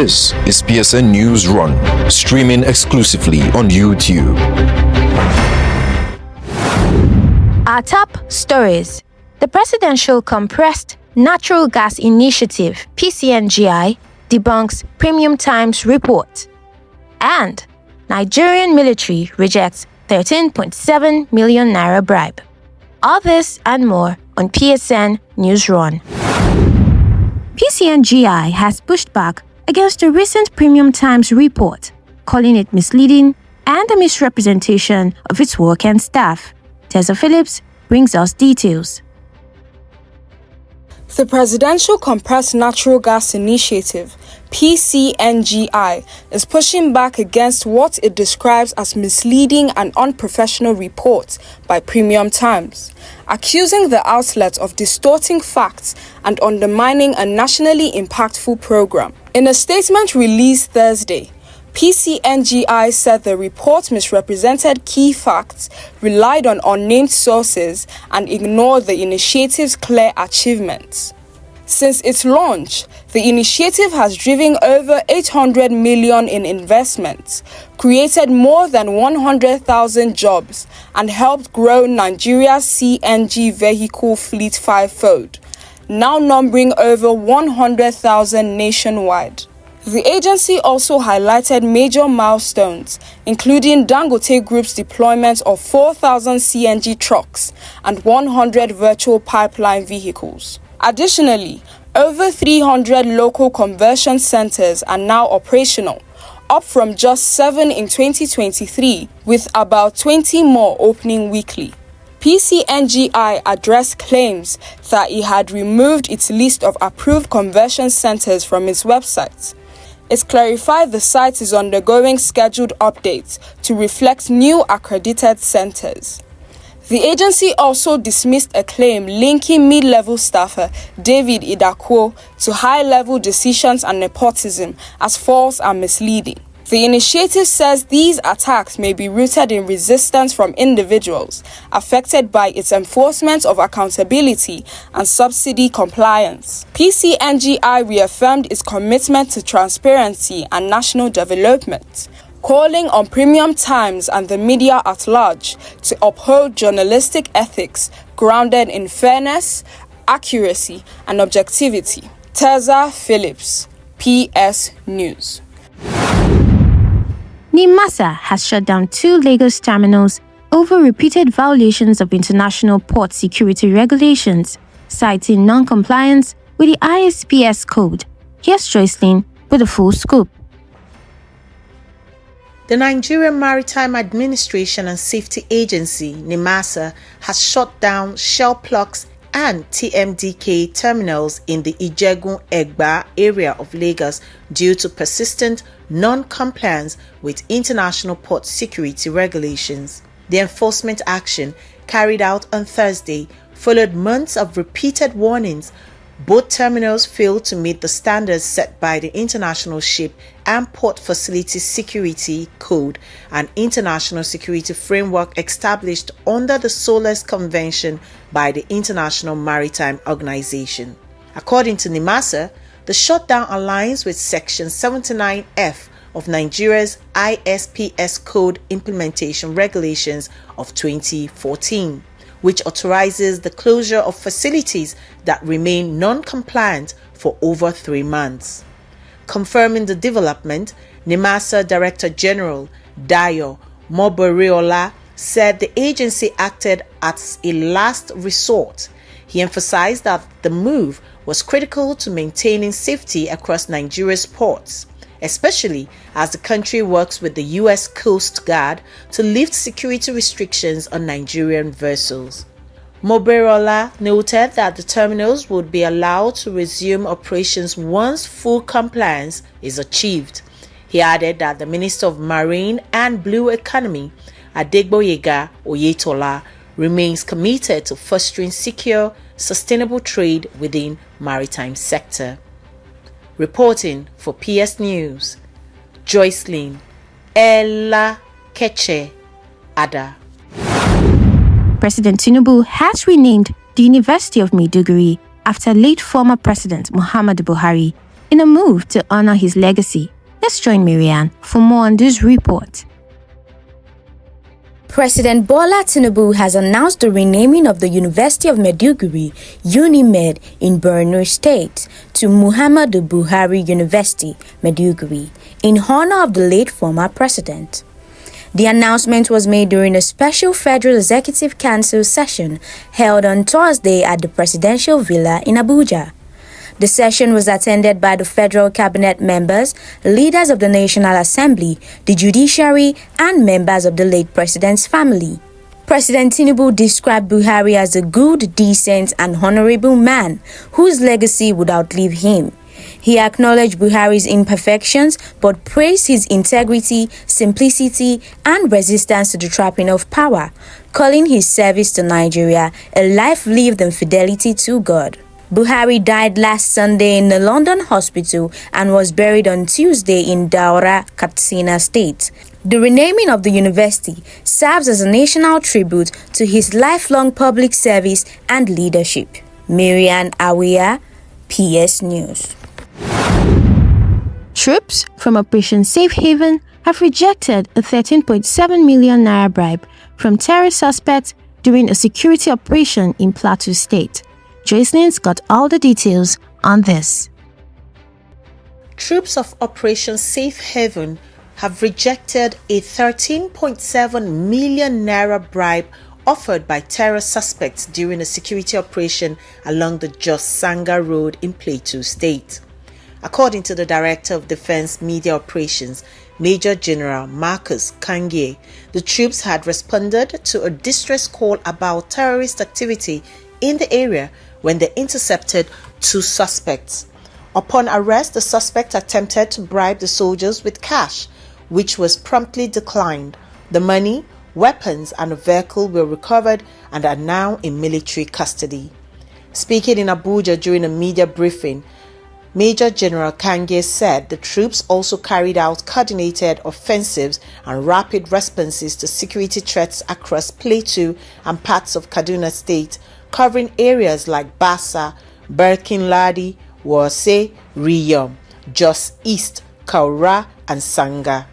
This is PSN Newsrun, streaming exclusively on YouTube. Our top stories: the Presidential Compressed Natural Gas Initiative (PCNGI) debunks Premium Times report, and Nigerian Military rejects 13.7 million naira bribe. All this and more on PSN Newsrun. PCNGI has pushed back against the recent Premium Times report, calling it misleading and a misrepresentation of its work and staff. Tessa Phillips brings us details. The Presidential Compressed Natural Gas Initiative, PCNGI, is pushing back against what it describes as misleading and unprofessional reports by Premium Times, accusing the outlet of distorting facts and undermining a nationally impactful program. In a statement released Thursday, PCNGI said the report misrepresented key facts, relied on unnamed sources, and ignored the initiative's clear achievements. Since its launch, the initiative has driven over 800 million in investments, created more than 100,000 jobs, and helped grow Nigeria's CNG vehicle fleet fivefold, now numbering over 100,000 nationwide. The agency also highlighted major milestones, including Dangote Group's deployment of 4,000 CNG trucks and 100 virtual pipeline vehicles. Additionally, over 300 local conversion centers are now operational, up from just 7 in 2023, with about 20 more opening weekly. PCNGI addressed claims that it had removed its list of approved conversion centers from its website. It clarified the site is undergoing scheduled updates to reflect new accredited centers. The agency also dismissed a claim linking mid-level staffer David Idakwo to high-level decisions and nepotism as false and misleading. The initiative says these attacks may be rooted in resistance from individuals affected by its enforcement of accountability and subsidy compliance. PCNGI reaffirmed its commitment to transparency and national development, calling on Premium Times and the media at large to uphold journalistic ethics grounded in fairness, accuracy, and objectivity. Tessa Phillips, PS News. NIMASA has shut down 2 Lagos terminals over repeated violations of international port security regulations, citing non-compliance with the ISPS code. Here's Joycelyn with a full scoop. The Nigerian Maritime Administration and Safety Agency, NIMASA, has shut down Shell Plugs and TMDK terminals in the Ijegun-Egba area of Lagos due to persistent non-compliance with international port security regulations. The enforcement action, carried out on Thursday, followed months of repeated warnings. Both terminals failed to meet the standards set by the International Ship and Port Facility Security Code, an international security framework established under the SOLAS Convention by the International Maritime Organization. According to NIMASA, the shutdown aligns with Section 79F of Nigeria's ISPS Code Implementation Regulations of 2014. Which authorizes the closure of facilities that remain non-compliant for over 3 months. Confirming the development, NIMASA Director General Dayo Moboriola said the agency acted as a last resort. He emphasized that the move was critical to maintaining safety across Nigeria's ports, especially as the country works with the U.S. Coast Guard to lift security restrictions on Nigerian vessels. Moberola noted that the terminals would be allowed to resume operations once full compliance is achieved. He added that the Minister of Marine and Blue Economy, Adegboyega Oyetola, remains committed to fostering secure, sustainable trade within maritime sector. Reporting for PS News, Joycelyn Ella Keche Ada. President Tinubu has renamed the University of Maiduguri after late former President Muhammadu Buhari. in a move to honor his legacy. Let's join Marianne for more on this report. President Bola Tinubu has announced the renaming of the University of Maiduguri, UNIMED, in Borno State to Muhammadu Buhari University, Maiduguri, in honor of the late former president. The announcement was made during a special Federal Executive Council session held on Thursday at the Presidential Villa in Abuja. The session was attended by the federal cabinet members, leaders of the National Assembly, the judiciary, and members of the late president's family. President Tinubu described Buhari as a good, decent, and honorable man whose legacy would outlive him. He acknowledged Buhari's imperfections but praised his integrity, simplicity, and resistance to the trapping of power, calling his service to Nigeria a life lived in fidelity to God. Buhari died last Sunday in a London hospital and was buried on Tuesday in Daura, Katsina State. The renaming of the university serves as a national tribute to his lifelong public service and leadership. Marianne Awia, PS News. Troops from Operation Safe Haven have rejected a 13.7 million naira bribe from terror suspects during a security operation in Plateau State. Jocelyn's got all the details on this. Troops of Operation Safe Haven have rejected a 13.7 million naira bribe offered by terror suspects during a security operation along the Jos Sanga Road in Plateau State. According to the Director of Defense Media Operations, Major General Marcus Kangie, the troops had responded to a distress call about terrorist activity in the area when they intercepted two suspects. Upon arrest, the suspect attempted to bribe the soldiers with cash, which was promptly declined. The money, weapons, and a vehicle were recovered and are now in military custody. Speaking in Abuja during a media briefing, Major General Kange said the troops also carried out coordinated offensives and rapid responses to security threats across Plateau and parts of Kaduna State, covering areas like Bassa, Birkin-Ladi, Wase, Riyom, Jos East, Kaura, and Sanga.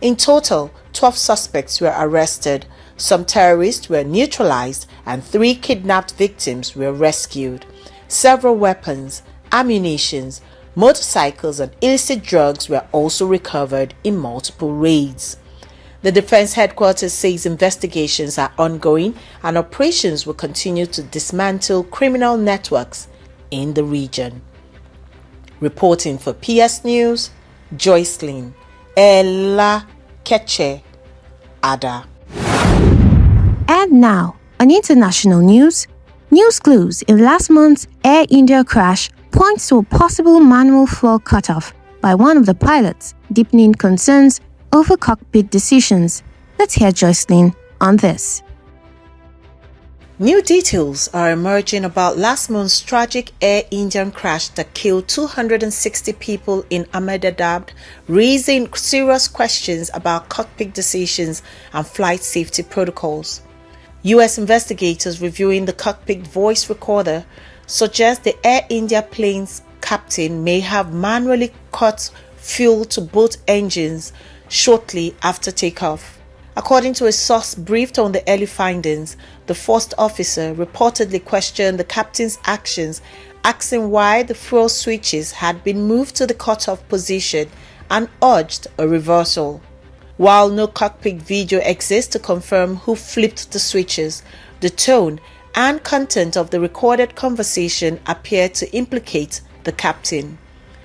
In total, 12 suspects were arrested, some terrorists were neutralized, and 3 kidnapped victims were rescued. Several weapons, ammunitions, motorcycles, and illicit drugs were also recovered in multiple raids. The Defense Headquarters says investigations are ongoing and operations will continue to dismantle criminal networks in the region. Reporting for PS News, Jocelyn Ella Keche Ada. And now, on international news, news clues in last month's Air India crash points to a possible manual floor cutoff by one of the pilots, deepening concerns over cockpit decisions. Let's hear Jocelyn on this. New details are emerging about last month's tragic Air Indian crash that killed 260 people in Ahmedabad, raising serious questions about cockpit decisions and flight safety protocols. U.S. investigators reviewing the cockpit voice recorder suggest the Air India plane's captain may have manually cut fuel to both engines shortly after takeoff. According to a source briefed on the early findings, the first officer reportedly questioned the captain's actions, asking why the fuel switches had been moved to the cutoff position and urged a reversal. While no cockpit video exists to confirm who flipped the switches, the tone and content of the recorded conversation appear to implicate the captain.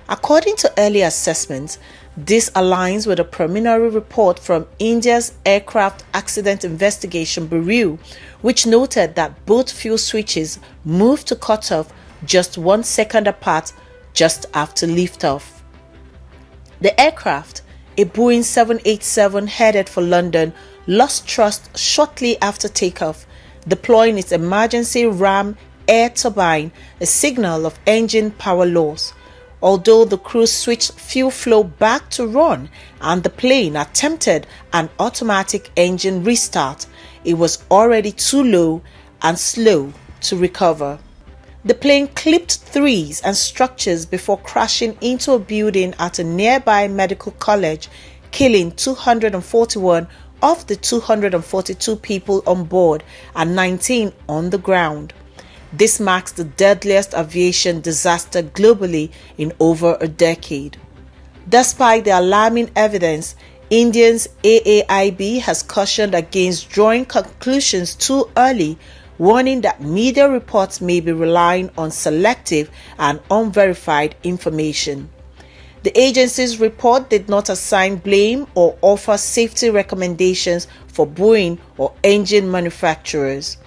According to early assessments, this aligns with a preliminary report from India's Aircraft Accident Investigation Bureau, which noted that both fuel switches moved to cutoff just 1 second apart just after liftoff. The aircraft, a Boeing 787 headed for London, lost thrust shortly after takeoff, deploying its emergency ram air turbine, a signal of engine power loss. Although the crew switched fuel flow back to run and the plane attempted an automatic engine restart, it was already too low and slow to recover. The plane clipped trees and structures before crashing into a building at a nearby medical college, killing 241 of the 242 people on board and 19 on the ground. This marks the deadliest aviation disaster globally in over a decade. Despite the alarming evidence, India's AAIB has cautioned against drawing conclusions too early, warning that media reports may be relying on selective and unverified information. The agency's report did not assign blame or offer safety recommendations for Boeing or engine manufacturers.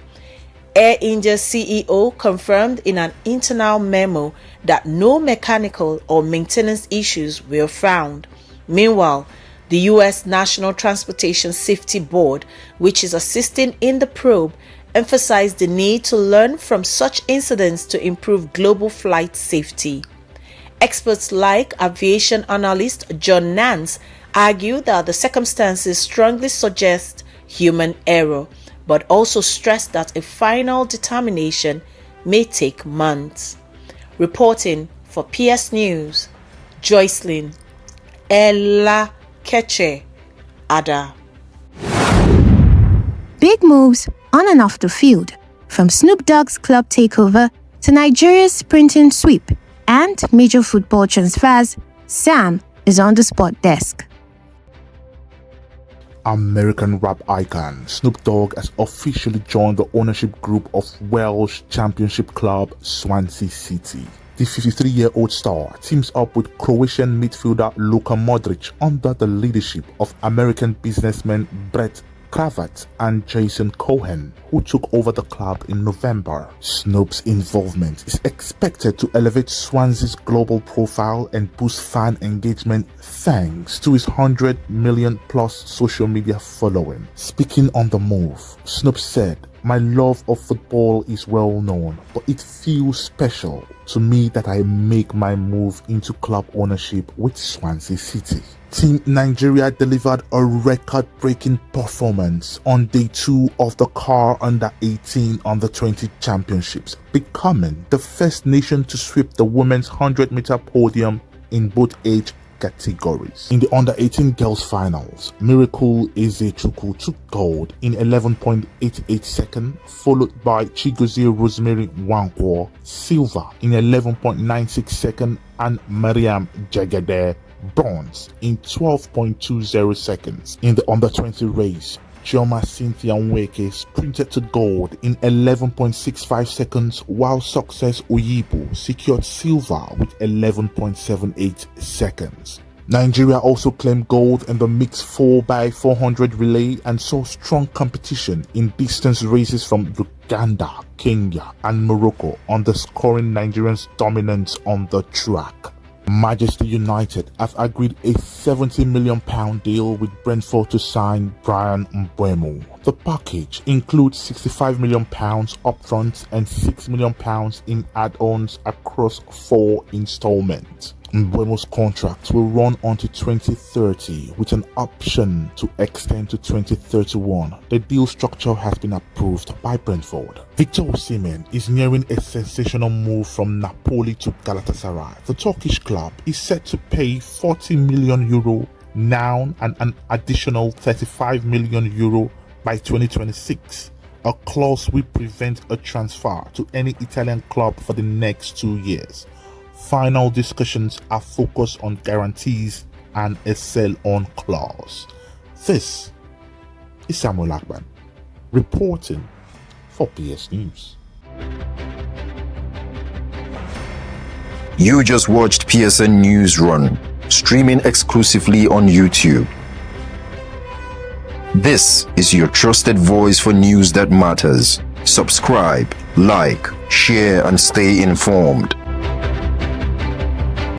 Air India's CEO confirmed in an internal memo that no mechanical or maintenance issues were found. Meanwhile, the U.S. National Transportation Safety Board, which is assisting in the probe, emphasized the need to learn from such incidents to improve global flight safety. Experts like aviation analyst John Nance argue that the circumstances strongly suggest human error, but also stress that a final determination may take months. Reporting for PS News, Joycelyn Ella Keche Ada. Big moves on and off the field, from Snoop Dogg's club takeover to Nigeria's sprinting sweep and major football transfers. Sam is on the sport desk. American rap icon Snoop Dogg has officially joined the ownership group of Welsh Championship club Swansea City. The 53-year-old star teams up with Croatian midfielder Luka Modric under the leadership of American businessmen Brett Kravitz and Jason Cohen, who took over the club in November. Snoop's involvement is expected to elevate Swansea's global profile and boost fan engagement thanks to his 100 million plus social media following. Speaking on the move, Snoop said, "My love of football is well known, but it feels special to me that I make my move into club ownership with Swansea City." Team Nigeria delivered a record-breaking performance on day 2 of the CAR Under-18 Under-20 Championships, becoming the first nation to sweep the women's 100-meter podium in both age categories. In the Under-18 girls finals, Miracle Ezechukwu took gold in 11.88 seconds, followed by Chigozie Rosemary Nwankwo silver in 11.96 seconds, and Mariam Jagade bronze in 12.20 seconds. In the Under-20 race, Chioma Cynthia Nweke sprinted to gold in 11.65 seconds, while Success Oyibo secured silver with 11.78 seconds. Nigeria also claimed gold in the mixed 4x400 relay and saw strong competition in distance races from Uganda, Kenya, and Morocco, underscoring Nigerians' dominance on the track. Manchester United have agreed a £70 million deal with Brentford to sign Bryan Mbeumo. The package includes £65 million upfront and £6 million in add-ons across 4 installments. Mbeumo's contract will run until 2030 with an option to extend to 2031. The deal structure has been approved by Brentford. Victor Osimhen is nearing a sensational move from Napoli to Galatasaray. The Turkish club is set to pay €40 million now and an additional €35 million by 2026. A clause will prevent a transfer to any Italian club for the next 2 years. Final discussions are focused on guarantees and a sell-on clause. This is Samuel Akban, reporting for PS News. You just watched PSN Newsrun, streaming exclusively on YouTube. This is your trusted voice for news that matters. Subscribe, like, share, and stay informed.